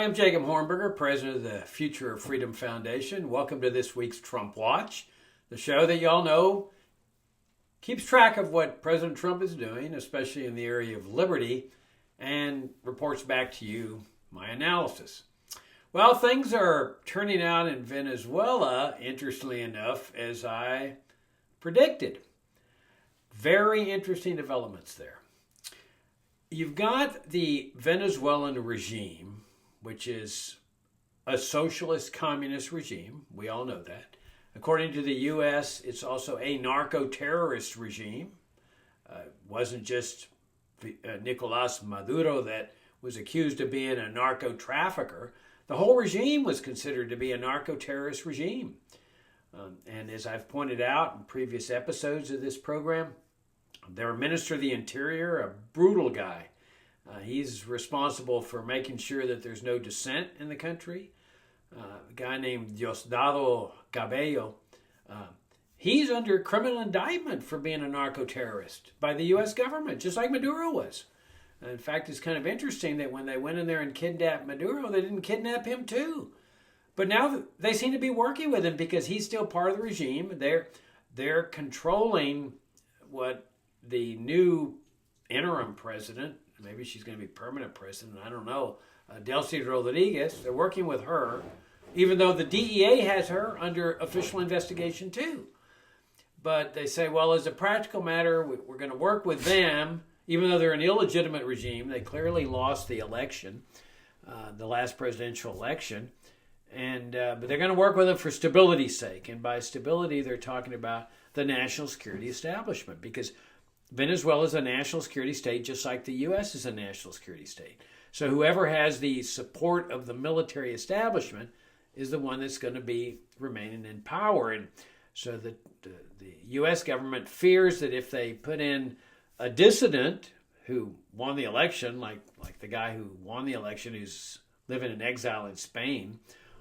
Hi, I'm Jacob Hornberger, president of the Future of Freedom Foundation. Welcome to this week's Trump Watch, the show that y'all know keeps track of what President Trump is doing, especially in the area of liberty, and reports back to you my analysis. Well, things are turning out in Venezuela, interestingly enough, as I predicted. Very interesting developments there. You've got the Venezuelan regime, which is a socialist communist regime. We all know that. According to the U.S., it's also a narco-terrorist regime. It wasn't just Nicolas Maduro that was accused of being a narco-trafficker. The whole regime was considered to be a narco-terrorist regime. And as I've pointed out in previous episodes of this program, their Minister of the Interior, a brutal guy. He's responsible for making sure that there's no dissent in the country. A guy named Diosdado Cabello, he's under criminal indictment for being a narco-terrorist by the U.S. government, just like Maduro was. In fact, it's kind of interesting that when they went in there and kidnapped Maduro, they didn't kidnap him too. But now they seem to be working with him because he's still part of the regime. They're controlling what the new interim president, maybe she's going to be permanent president, I don't know, Delcy Rodriguez, they're working with her, even though the DEA has her under official investigation too. But they say, well, as a practical matter, we're going to work with them, even though they're an illegitimate regime. They clearly lost the election, the last presidential election. But they're going to work with them for stability's sake. And by stability, they're talking about the national security establishment, because Venezuela is a national security state just like the U.S. is a national security state. So whoever has the support of the military establishment is the one that's going to be remaining in power. And so the U.S. government fears that if they put in a dissident who won the election, like the guy who won the election who's living in exile in Spain,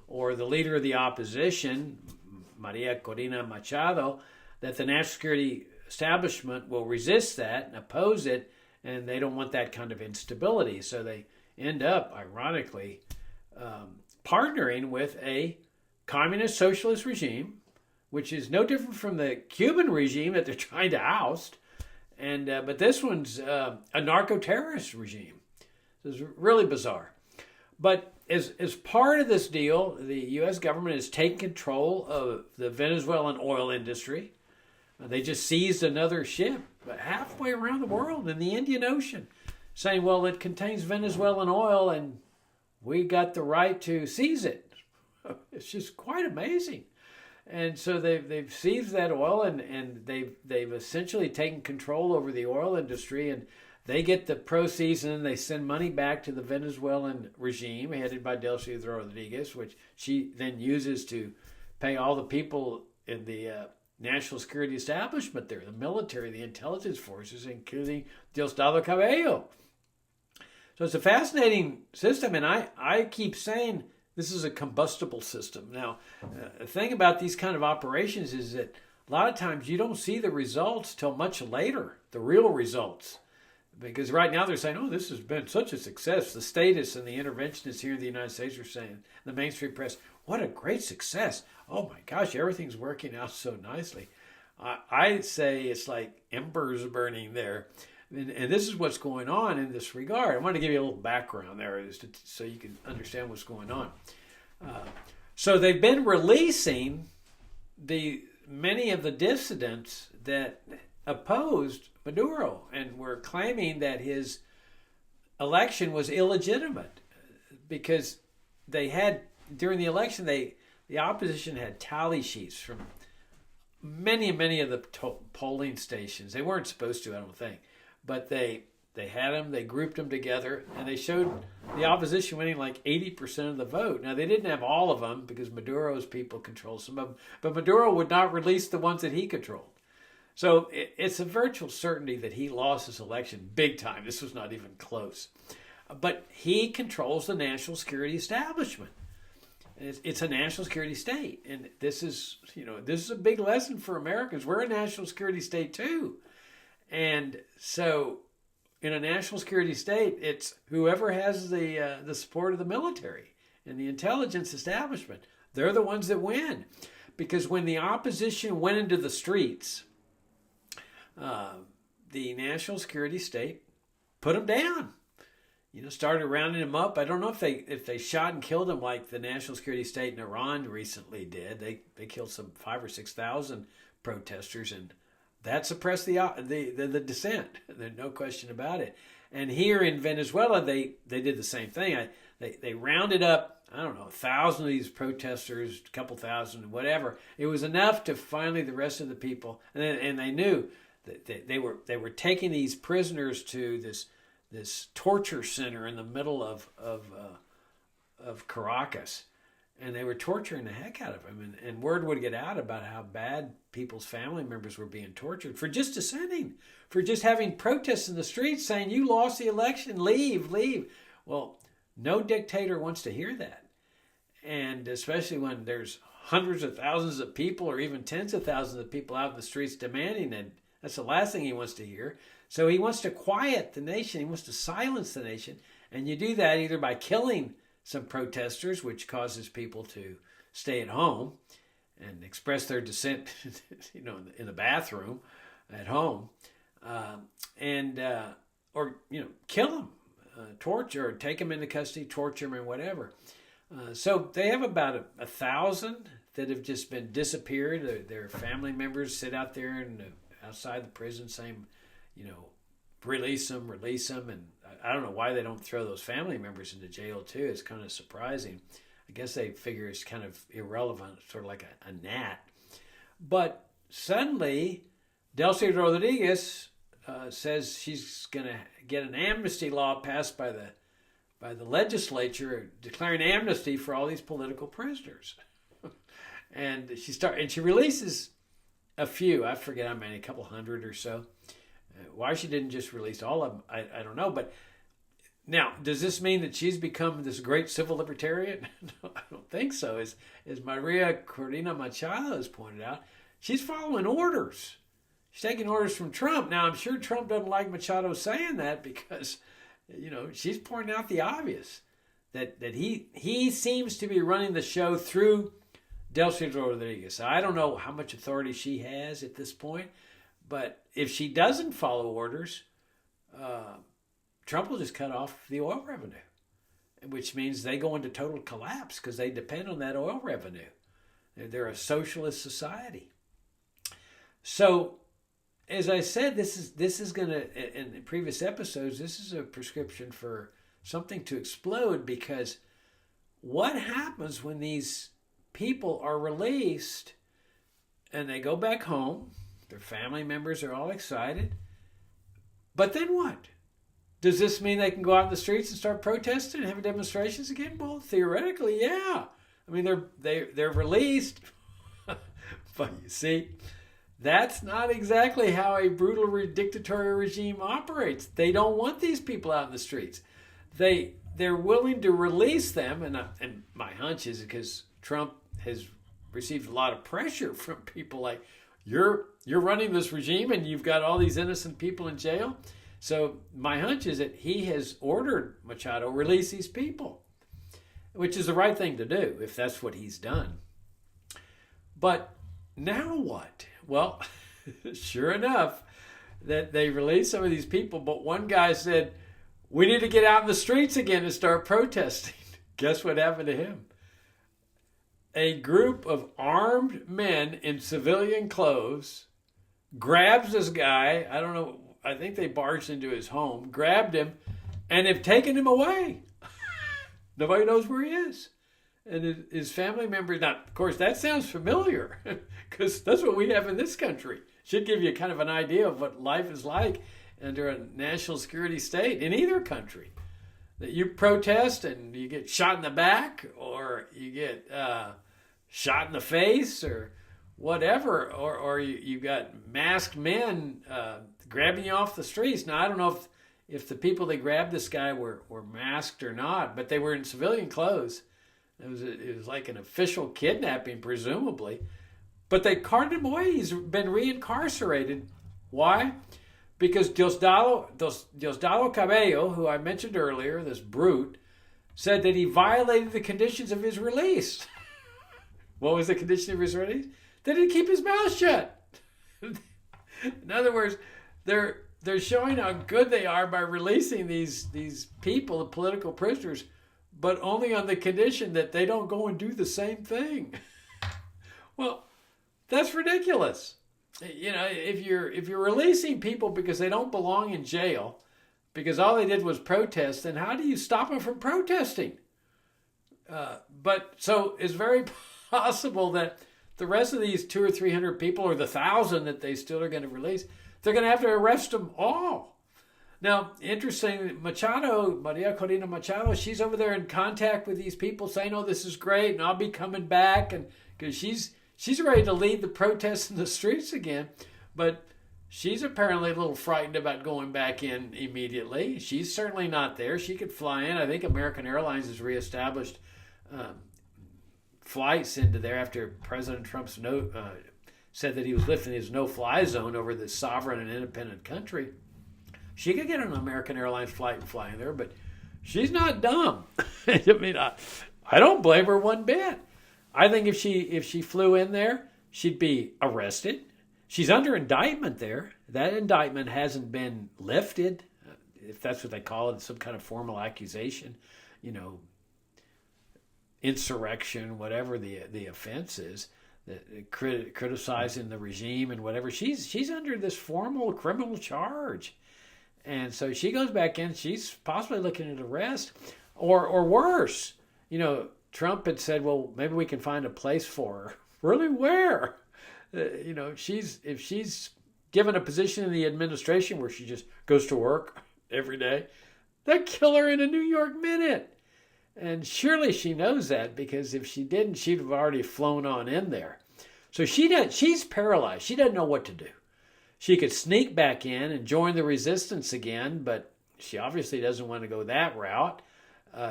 or the leader of the opposition, Maria Corina Machado, that the national security establishment will resist that and oppose it, and they don't want that kind of instability. So they end up, ironically, partnering with a communist socialist regime, which is no different from the Cuban regime that they're trying to oust. But this one's a narco-terrorist regime. So it's really bizarre. But as part of this deal, the U.S. government has taken control of the Venezuelan oil industry. They just seized another ship halfway around the world in the Indian Ocean, saying, well, it contains Venezuelan oil and we got the right to seize it. It's just quite amazing. And so they've seized that oil and they've essentially taken control over the oil industry, and they get the proceeds and they send money back to the Venezuelan regime headed by Delcy Rodriguez, which she then uses to pay all the people in the national security establishment there, the military, the intelligence forces, including Diosdado Cabello. So it's a fascinating system, and I keep saying this is a combustible system. Now, the thing about these kind of operations is that a lot of times you don't see the results till much later, the real results. Because right now they're saying, oh, this has been such a success. The statists and the interventionists here in the United States are saying, the mainstream press, what a great success. Oh my gosh, everything's working out so nicely. I say it's like embers burning there. And this is what's going on in this regard. I want to give you a little background there so you can understand what's going on. So they've been releasing many of the dissidents that opposed Maduro and were claiming that his election was illegitimate because they had, during the election, the opposition had tally sheets from many of the polling stations. They weren't supposed to, I don't think, but they had them, they grouped them together, and they showed the opposition winning like 80% of the vote. Now, they didn't have all of them because Maduro's people control some of them, but Maduro would not release the ones that he controlled. So it's a virtual certainty that he lost his election big time. This was not even close. But he controls the national security establishment. It's a national security state. And this is a big lesson for Americans. We're a national security state too. And so in a national security state, it's whoever has the support of the military. and the intelligence establishment. They're the ones that win. Because when the opposition went into the streets, the national security state put them down. Started rounding them up. I don't know if they shot and killed them like the national security state in Iran recently did. They killed some 5,000 or 6,000 protesters, and that suppressed the dissent. There's no question about it. And here in Venezuela, they did the same thing. They rounded up, I don't know, 1,000 of these protesters, a couple thousand, whatever. It was enough to finally the rest of the people, and they knew that they were taking these prisoners to this torture center in the middle of Caracas, and they were torturing the heck out of them. And word would get out about how bad people's family members were being tortured for just dissenting, for just having protests in the streets saying, you lost the election, leave. Well, no dictator wants to hear that. And especially when there's hundreds of thousands of people or even tens of thousands of people out in the streets demanding it, that's the last thing he wants to hear. So he wants to quiet the nation. He wants to silence the nation. And you do that either by killing some protesters, which causes people to stay at home and express their dissent, in the bathroom at home, or kill them, torture, or take them into custody, torture them, or whatever. So they have about 1,000 that have just been disappeared. Their family members sit out there and outside the prison saying, release them. And I don't know why they don't throw those family members into jail too. It's kind of surprising. I guess they figure it's kind of irrelevant, sort of like a gnat. But suddenly, Delcy Rodriguez says she's going to get an amnesty law passed by the legislature declaring amnesty for all these political prisoners. And she releases a few, I forget how many, a couple hundred or so. Why she didn't just release all of them, I don't know. But now, does this mean that she's become this great civil libertarian? No, I don't think so. As Maria Corina Machado has pointed out, she's following orders. She's taking orders from Trump. Now, I'm sure Trump doesn't like Machado saying that because, she's pointing out the obvious, that he seems to be running the show through Delcy Rodriguez. I don't know how much authority she has at this point, but if she doesn't follow orders, Trump will just cut off the oil revenue, which means they go into total collapse because they depend on that oil revenue. They're a socialist society. So, as I said, this is going to, in the previous episodes, this is a prescription for something to explode, because what happens when these people are released and they go back home, their family members are all excited, but then what? Does this mean they can go out in the streets and start protesting and having demonstrations again? Well, theoretically, yeah. I mean, they're released, but you see, that's not exactly how a brutal dictatorial regime operates. They don't want these people out in the streets. They're willing to release them, and my hunch is because Trump has received a lot of pressure from people like, you're running this regime and you've got all these innocent people in jail. So my hunch is that he has ordered Machado release these people, which is the right thing to do if that's what he's done. But now what? Well, sure enough, that they released some of these people, but one guy said, we need to get out in the streets again and start protesting. Guess what happened to him? A group of armed men in civilian clothes grabs this guy. I don't know. I think they barged into his home, grabbed him, and have taken him away. Nobody knows where he is. And his family members, now, of course, that sounds familiar because that's what we have in this country. Should give you kind of an idea of what life is like under a national security state in either country. That you protest and you get shot in the back, or you get shot in the face, or whatever, or you got masked men grabbing you off the streets. Now, I don't know if the people that grabbed this guy were masked or not, but they were in civilian clothes. It was like an official kidnapping, presumably. But they carted him away. He's been reincarcerated. Why? Because Diosdado Cabello, who I mentioned earlier, this brute, said that he violated the conditions of his release. What was the condition of his release? That he'd keep his mouth shut. In other words, they're showing how good they are by releasing these people, the political prisoners, but only on the condition that they don't go and do the same thing. Well, that's ridiculous. If you're releasing people because they don't belong in jail, because all they did was protest, then how do you stop them from protesting? But so it's very possible that the rest of these 200 or 300 people, or the 1,000 that they still are going to release, they're going to have to arrest them all. Now, interesting, Maria Corina Machado, she's over there in contact with these people saying, oh, this is great, and I'll be coming back, and because she's ready to lead the protests in the streets again, but she's apparently a little frightened about going back in immediately. She's certainly not there. She could fly in. I think American Airlines has reestablished flights into there after President Trump said that he was lifting his no-fly zone over this sovereign and independent country. She could get on an American Airlines flight and fly in there, but she's not dumb. I mean, I don't blame her one bit. I think if she flew in there, she'd be arrested. She's under indictment there. That indictment hasn't been lifted, if that's what they call it, some kind of formal accusation, insurrection, whatever the offense is, criticizing the regime and whatever. She's under this formal criminal charge. And so she goes back in, she's possibly looking at arrest or worse. Trump had said, well, maybe we can find a place for her. Really, where? If she's given a position in the administration where she just goes to work every day, they'd kill her in a New York minute. And surely she knows that, because if she didn't, she'd have already flown on in there. So she's paralyzed. She doesn't know what to do. She could sneak back in and join the resistance again, but she obviously doesn't want to go that route.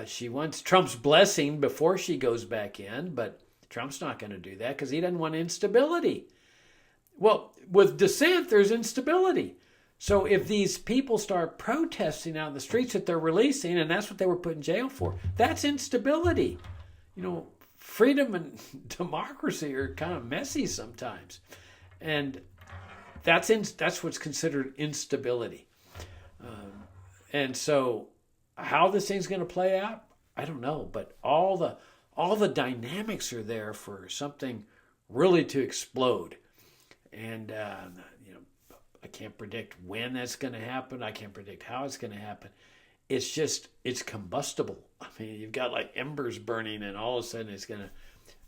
She wants Trump's blessing before she goes back in, but Trump's not going to do that because he doesn't want instability. Well, with dissent, there's instability. So if these people start protesting out in the streets that they're releasing, and that's what they were put in jail for, that's instability. Freedom and democracy are kind of messy sometimes. And that's what's considered instability. And so how this thing's going to play out, I don't know. But all the dynamics are there for something really to explode. And I can't predict when that's going to happen. I can't predict how it's going to happen. It's combustible. I mean, you've got like embers burning, and all of a sudden it's going to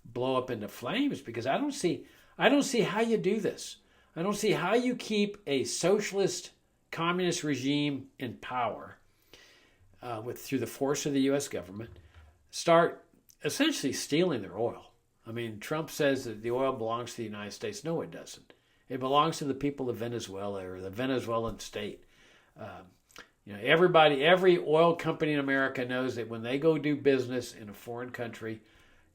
blow up into flames, because I don't see how you do this. I don't see how you keep a socialist communist regime in power through the force of the U.S. government, start essentially stealing their oil. I mean, Trump says that the oil belongs to the United States. No, it doesn't. It belongs to the people of Venezuela, or the Venezuelan state. Every oil company in America knows that when they go do business in a foreign country,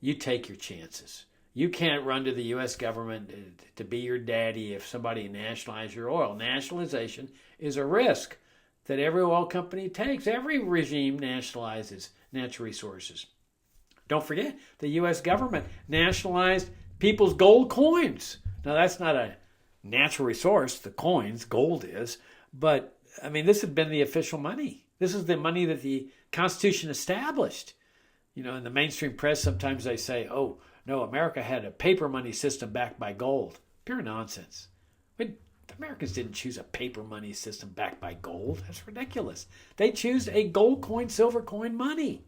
you take your chances. You can't run to the U.S. government to be your daddy if somebody nationalizes your oil. Nationalization is a risk that every oil company takes. Every regime nationalizes natural resources. Don't forget, the U.S. government nationalized people's gold coins. Now, that's not a natural resource, the coins, gold is, but, I mean, this had been the official money. This is the money that the Constitution established. In the mainstream press, sometimes they say, oh, no, America had a paper money system backed by gold. Pure nonsense. But the Americans didn't choose a paper money system backed by gold. That's ridiculous. They chose a gold coin, silver coin money.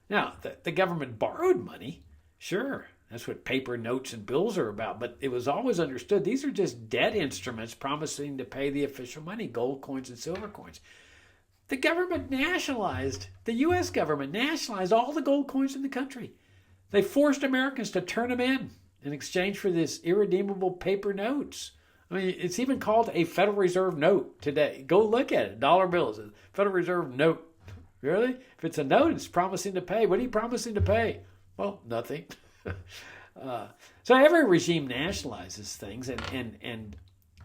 Now, the government borrowed money. Sure, that's what paper notes and bills are about. But it was always understood these are just debt instruments promising to pay the official money, gold coins and silver coins. The government nationalized, the U.S. government nationalized all the gold coins in the country. They forced Americans to turn them in exchange for this irredeemable paper notes. I mean, it's even called a Federal Reserve note today. Go look at it. Dollar bills, a Federal Reserve note. Really? If it's a note, it's promising to pay. What are you promising to pay? Well, nothing. So every regime nationalizes things, and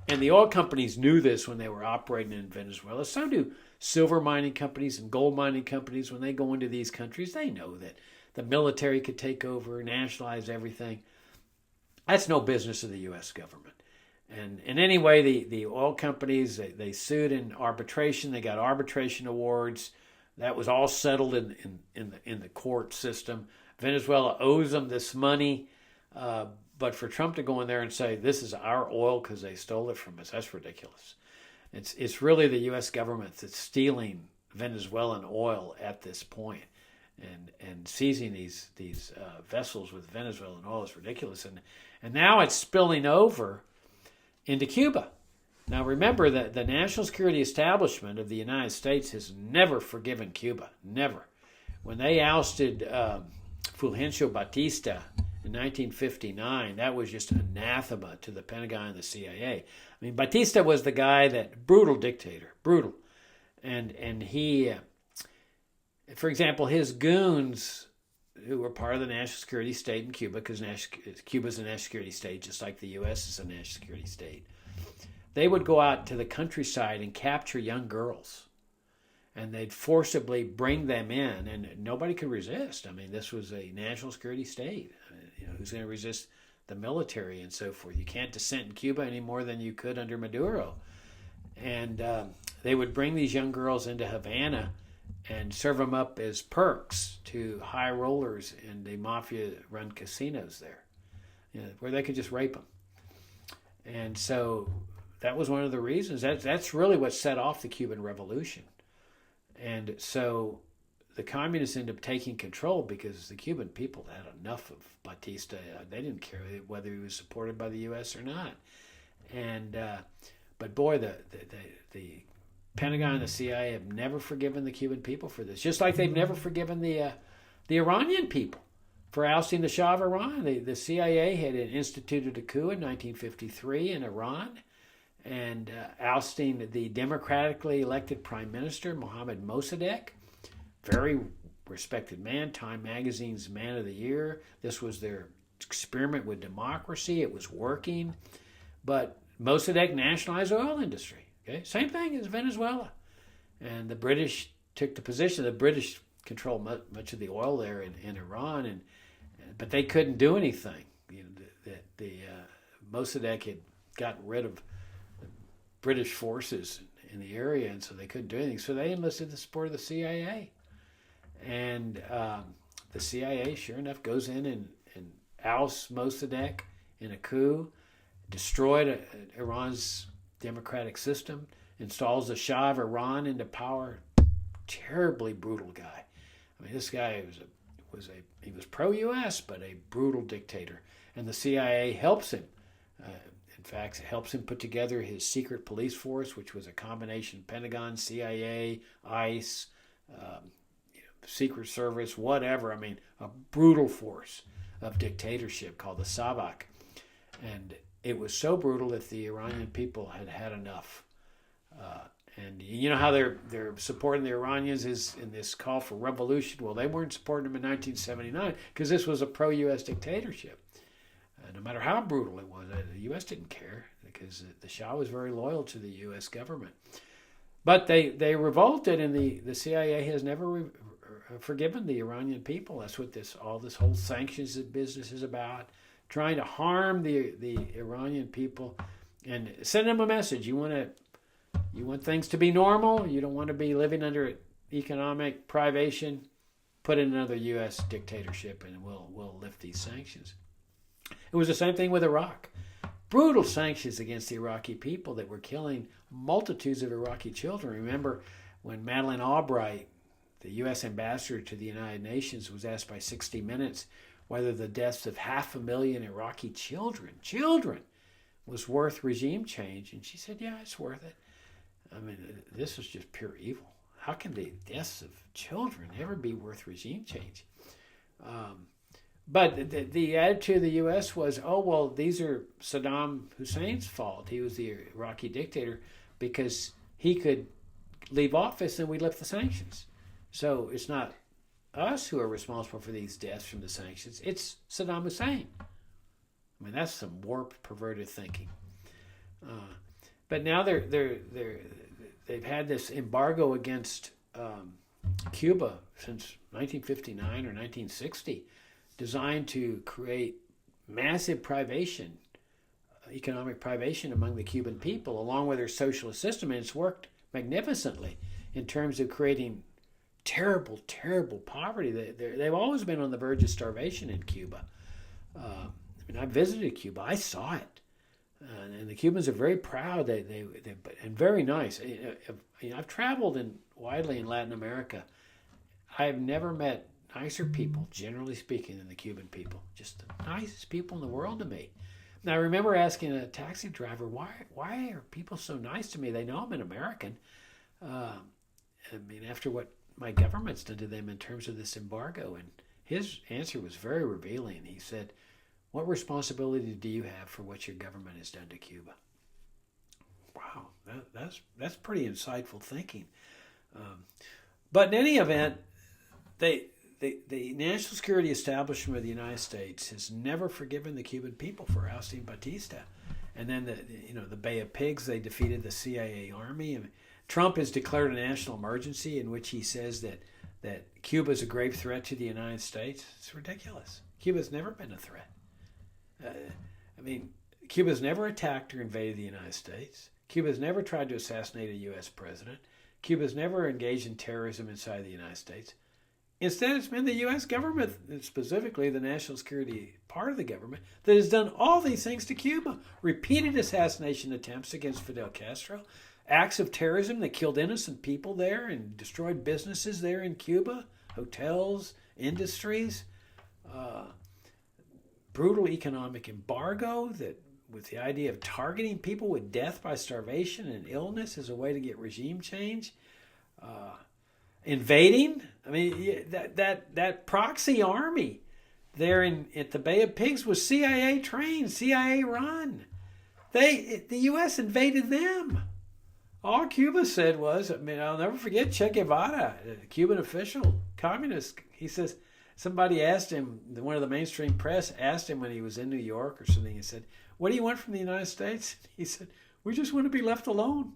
the oil companies knew this when they were operating in Venezuela. So silver mining companies and gold mining companies, when they go into these countries, they know that the military could take over, nationalize everything. That's no business of the U.S. government. And anyway, the oil companies, they sued in arbitration. They got arbitration awards. That was all settled in the court system. Venezuela owes them this money. But for Trump to go in there and say, this is our oil because they stole it from us, that's ridiculous. It's really the U.S. government that's stealing Venezuelan oil at this point. And seizing these vessels with Venezuelan oil is ridiculous. And now it's spilling over into Cuba. Now remember that the national security establishment of the United States has never forgiven Cuba. Never. When they ousted Fulgencio Batista in 1959, that was just anathema to the Pentagon and the CIA. I mean, Batista was the guy that, brutal dictator, brutal. And he, for example, his goons, who were part of the national security state in Cuba, because Cuba's a national security state, just like the U.S. is a national security state, they would go out to the countryside and capture young girls. And they'd forcibly bring them in, and nobody could resist. I mean, this was a national security state. Who's going to resist the military and so forth? You can't dissent in Cuba any more than you could under Maduro. And they would bring these young girls into Havana and serve them up as perks to high rollers in the mafia-run casinos there, where they could just rape them. And so that was one of the reasons. That's really what set off the Cuban Revolution. And so the communists ended up taking control because the Cuban people had enough of Batista. They didn't care whether he was supported by the U.S. or not. And but boy, the Pentagon and the CIA have never forgiven the Cuban people for this. Just like they've never forgiven the Iranian people for ousting the Shah of Iran. The CIA had instituted a coup in 1953 in Iran, and ousting the democratically elected prime minister, Mohammad Mossadegh, very respected man, Time Magazine's Man of the Year. This was their experiment with democracy. It was working. But Mossadegh nationalized oil industry. Okay, same thing as Venezuela. And the British took the position. The British controlled much of the oil there in Iran, but they couldn't do anything. Mossadegh had gotten rid of British forces in the area, and so they couldn't do anything. So they enlisted the support of the CIA. And the CIA, sure enough, goes in and ousts Mossadegh in a coup, destroyed Iran's democratic system, installs the Shah of Iran into power. Terribly brutal guy. I mean, this guy he was pro-U.S., but a brutal dictator. And the CIA helps him. In fact, it helps him put together his secret police force, which was a combination Pentagon, CIA, ICE, Secret Service, whatever. I mean, a brutal force of dictatorship called the Savak. And it was so brutal that the Iranian people had had enough. And you know how they're supporting the Iranians is in this call for revolution? Well, they weren't supporting them in 1979 because this was a pro-U.S. dictatorship. No matter how brutal it was, the U.S. didn't care because the Shah was very loyal to the U.S. government. But they revolted, and the CIA has never forgiven the Iranian people. That's what all this whole sanctions business is about, trying to harm the Iranian people and send them a message. You want things to be normal. You don't want to be living under economic privation. Put in another U.S. dictatorship, and we'll lift these sanctions. It was the same thing with Iraq. Brutal sanctions against the Iraqi people that were killing multitudes of Iraqi children. Remember when Madeleine Albright, the U.S. ambassador to the United Nations, was asked by 60 Minutes whether the deaths of 500,000 Iraqi children was worth regime change. And she said, yeah, it's worth it. I mean, this was just pure evil. How can the deaths of children ever be worth regime change? But the attitude of the U.S. was, oh, well, these are Saddam Hussein's fault. He was the Iraqi dictator because he could leave office and we lift the sanctions. So it's not us who are responsible for these deaths from the sanctions. It's Saddam Hussein. I mean, that's some warped, perverted thinking. But now they're they've had this embargo against Cuba since 1959 or 1960, designed to create massive privation, economic privation among the Cuban people, along with their socialist system, and it's worked magnificently in terms of creating terrible, terrible poverty. They've always been on the verge of starvation in Cuba. I visited Cuba. I saw it. And the Cubans are very proud. And very nice. I've traveled widely in Latin America. I have never met nicer people, generally speaking, than the Cuban people. Just the nicest people in the world to me. Now, I remember asking a taxi driver, why are people so nice to me? They know I'm an American. After what my government's done to them in terms of this embargo. And his answer was very revealing. He said, what responsibility do you have for what your government has done to Cuba? Wow, that's pretty insightful thinking. But in any event, the national security establishment of the United States has never forgiven the Cuban people for ousting Batista. And then the Bay of Pigs, they defeated the CIA army. And Trump has declared a national emergency in which he says that Cuba is a grave threat to the United States. It's ridiculous. Cuba's never been a threat. Cuba's never attacked or invaded the United States. Cuba's never tried to assassinate a U.S. president. Cuba's never engaged in terrorism inside the United States. Instead, it's been the U.S. government, specifically the national security part of the government, that has done all these things to Cuba. Repeated assassination attempts against Fidel Castro, acts of terrorism that killed innocent people there and destroyed businesses there in Cuba, hotels, industries, brutal economic embargo that with the idea of targeting people with death by starvation and illness as a way to get regime change. Invading, that proxy army there at the Bay of Pigs was CIA trained, CIA run. The U.S. invaded them. All Cuba said was, I'll never forget Che Guevara, a Cuban official, communist. He says, somebody asked him, one of the mainstream press asked him when he was in New York or something, he said, what do you want from the United States? He said, we just want to be left alone.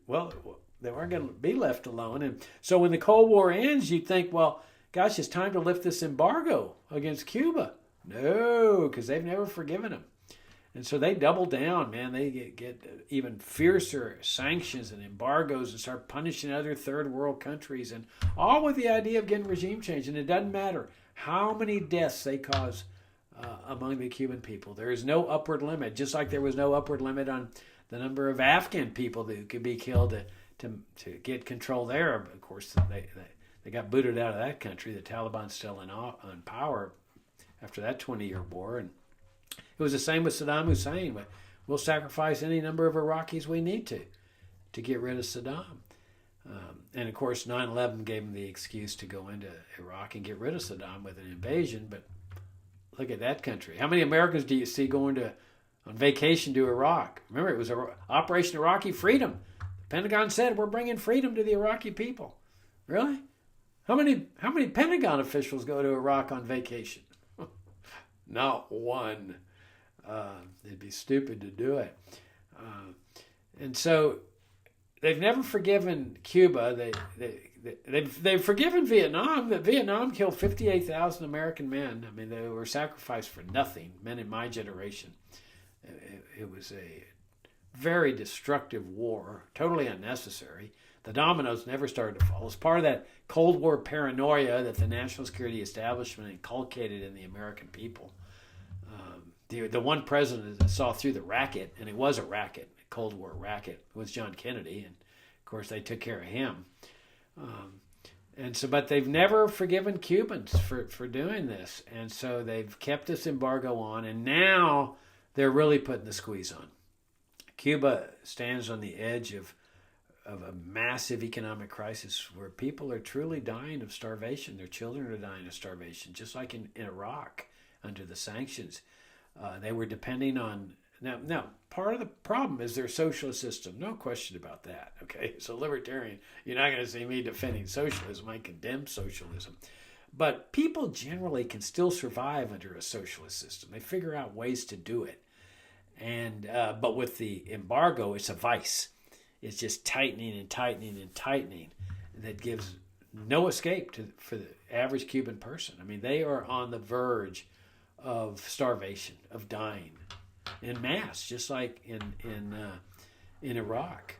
Well, they weren't going to be left alone. And so when the Cold War ends, you think, well, gosh, it's time to lift this embargo against Cuba. No, because they've never forgiven them. And so they double down, man. They get even fiercer sanctions and embargoes and start punishing other third world countries, and all with the idea of getting regime change. And it doesn't matter how many deaths they cause among the Cuban people. There is no upward limit, just like there was no upward limit on the number of Afghan people that could be killed to get control there. Of course, they got booted out of that country. The Taliban's still in power after that 20-year war. And it was the same with Saddam Hussein. We'll sacrifice any number of Iraqis we need to get rid of Saddam. And of course, 9/11 gave them the excuse to go into Iraq and get rid of Saddam with an invasion. But look at that country. How many Americans do you see going on vacation to Iraq? Remember, it was Operation Iraqi Freedom. The Pentagon said, we're bringing freedom to the Iraqi people. Really? How many Pentagon officials go to Iraq on vacation? Not one. It'd be stupid to do it. And so they've never forgiven Cuba. They've forgiven Vietnam. That Vietnam killed 58,000 American men. They were sacrificed for nothing. Men in my generation. It was a very destructive war, totally unnecessary. The dominoes never started to fall. It's part of that Cold War paranoia that the national security establishment inculcated in the American people. The one president that saw through the racket, and it was a racket, a Cold War racket, was John Kennedy, and of course they took care of him. But they've never forgiven Cubans for doing this, and so they've kept this embargo on, and now they're really putting the squeeze on. Cuba stands on the edge of a massive economic crisis where people are truly dying of starvation. Their children are dying of starvation, just like in Iraq under the sanctions. They were depending on... Now, part of the problem is their socialist system. No question about that, okay? So libertarian, you're not going to see me defending socialism. I condemn socialism. But people generally can still survive under a socialist system. They figure out ways to do it. But with the embargo, it's a vice. is just tightening and tightening and tightening that gives no escape for the average Cuban person. I mean, they are on the verge of starvation, of dying en masse, just like in Iraq.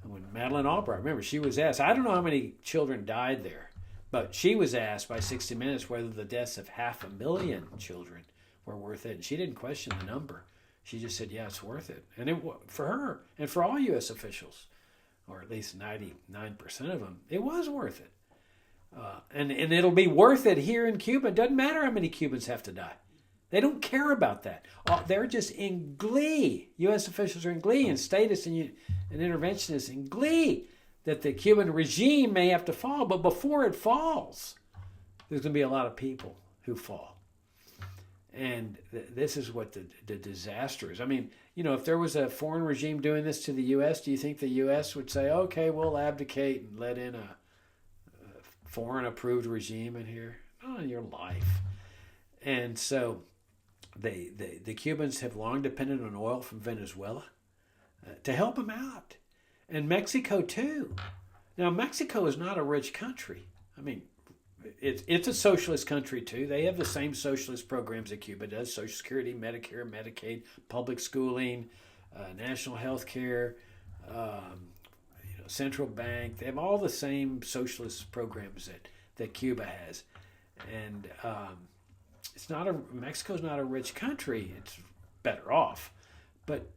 And when Madeleine Albright, remember, she was asked, I don't know how many children died there, but she was asked by 60 Minutes whether the deaths of 500,000 children were worth it. And she didn't question the number. She just said, yeah, it's worth it. And for her and for all U.S. officials, or at least 99% of them, it was worth it. And it'll be worth it here in Cuba. It doesn't matter how many Cubans have to die. They don't care about that. They're just in glee. U.S. officials are in glee, and statists and interventionists in glee that the Cuban regime may have to fall. But before it falls, there's going to be a lot of people who fall. And this is what the disaster is. I mean, if there was a foreign regime doing this to the U.S., do you think the U.S. would say, okay, we'll abdicate and let in a foreign-approved regime in here? Not in your life. And so the Cubans have long depended on oil from Venezuela to help them out. And Mexico, too. Now, Mexico is not a rich country. I mean, it's a socialist country, too. They have the same socialist programs that Cuba does: Social Security, Medicare, Medicaid, public schooling, national health care, central bank. They have all the same socialist programs that Cuba has. And Mexico's not a rich country. It's better off. But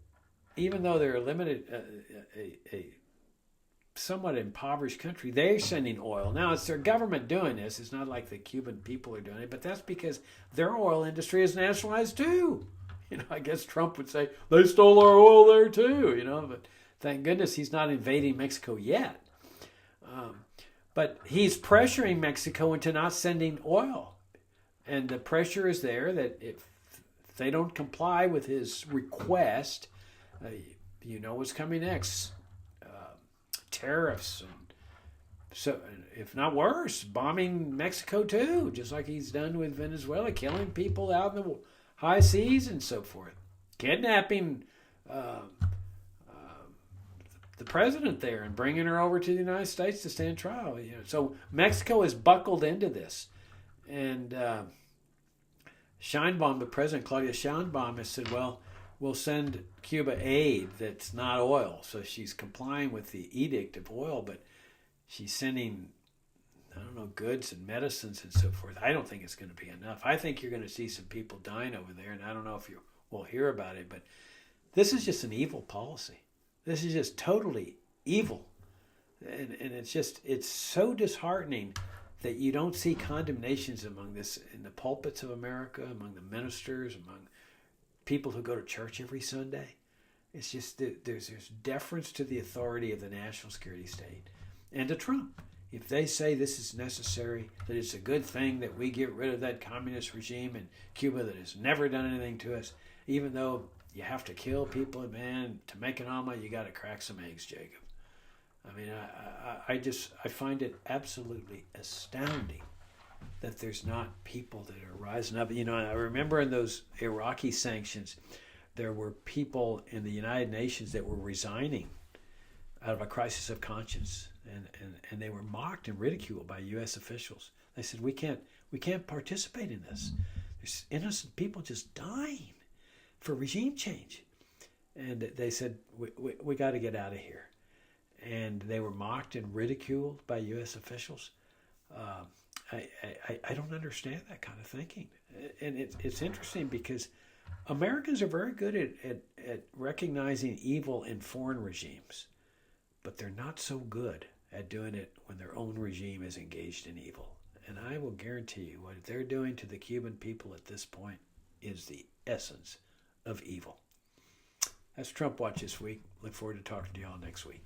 even though they're a somewhat impoverished country, they're sending oil. Now, it's their government doing this. It's not like the Cuban people are doing it, but that's because their oil industry is nationalized too. I guess Trump would say, they stole our oil there too, but thank goodness he's not invading Mexico yet. But he's pressuring Mexico into not sending oil. And the pressure is there that if they don't comply with his request, what's coming next. Tariffs, and so if not worse, bombing Mexico too, just like he's done with Venezuela, killing people out in the high seas and so forth, kidnapping the president there and bringing her over to the United States to stand trial. So Mexico is buckled into this, and Sheinbaum, the president, Claudia Sheinbaum, has said, well, we'll send Cuba aid that's not oil. So she's complying with the edict of oil, but she's sending, goods and medicines and so forth. I don't think it's going to be enough. I think you're going to see some people dying over there, and I don't know if you will hear about it, but this is just an evil policy. This is just totally evil. And it's so disheartening that you don't see condemnations among this in the pulpits of America, among the ministers, among people who go to church every Sunday. It's just that there's deference to the authority of the national security state and to Trump. If they say this is necessary, that it's a good thing that we get rid of that communist regime in Cuba that has never done anything to us, even though you have to kill people, man, to make an omelet, you got to crack some eggs, Jacob. I mean, I find it absolutely astounding that there's not people that are rising up. I remember in those Iraqi sanctions, there were people in the United Nations that were resigning out of a crisis of conscience, and they were mocked and ridiculed by U.S. officials. They said, we can't participate in this. There's innocent people just dying for regime change. And they said, we got to get out of here. And they were mocked and ridiculed by U.S. officials. I don't understand that kind of thinking. And it's interesting because Americans are very good at recognizing evil in foreign regimes, but they're not so good at doing it when their own regime is engaged in evil. And I will guarantee you what they're doing to the Cuban people at this point is the essence of evil. That's Trump Watch this week. Look forward to talking to you all next week.